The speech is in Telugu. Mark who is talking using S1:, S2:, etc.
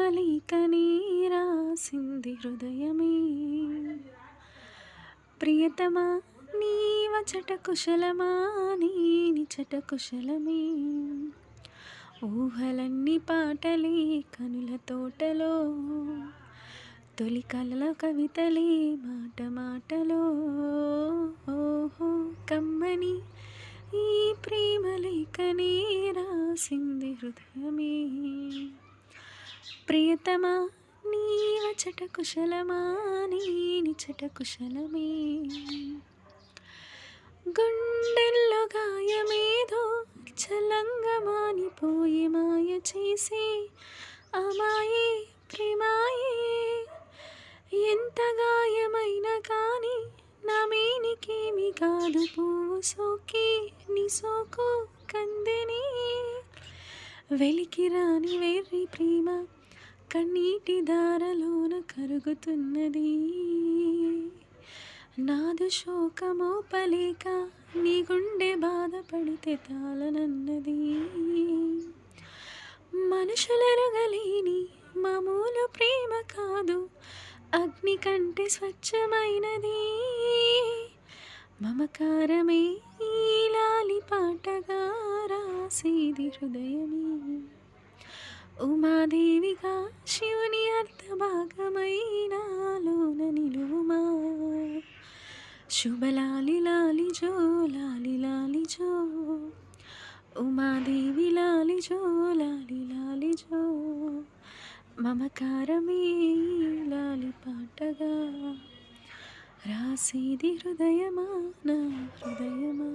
S1: ప్రేమలేఖనే రాసింది హృదయమే. ప్రియతమా నీ వచట కుశలమా, నీ నిచట కుశలమే. ఊహలన్నీ పాటలే కనుల తోటలో, తొలి కలల కవితలే మాట మాటలో. ఓహో కమ్మని ఈ ప్రేమలేఖనే రాసింది హృదయమే. ప్రియతమా నీ వచట కుశలమా, నీ నిచట కుశలమే. గుండెల్లో గాయమేదో చలంగా మానిపోయి మాయ చేసి అమాయే ప్రేమాయే. ఎంత గాయమైనా కానీ నా మేనికేమి కాదు, పువ్వు సోకి నీ సోకు కందిని. వెలికి రాని వెర్రి ప్రేమ కన్నీటి దారలోన కరుగుతున్నది. నాదు శోకమోపలేక నీ గుండె బాధపడితే తాళనన్నది. మనుషులెరగలేని మామూలు ప్రేమ కాదు, అగ్ని కంటే స్వచ్ఛమైనది. మమకారమే ఈ లాలి పాటగా రాసేది హృదయమే. ఉమాదేవిగా శివుని అర్ధభాగమైనాలోన నిలువుమా. శుభలాలి లాలి జో, లాలి లాలి జో. ఉమాదేవి లాలి జో, లాలి లాలి జో. మమకారమే లాలి పాటగా రాసేది హృదయమా, నా హృదయమా.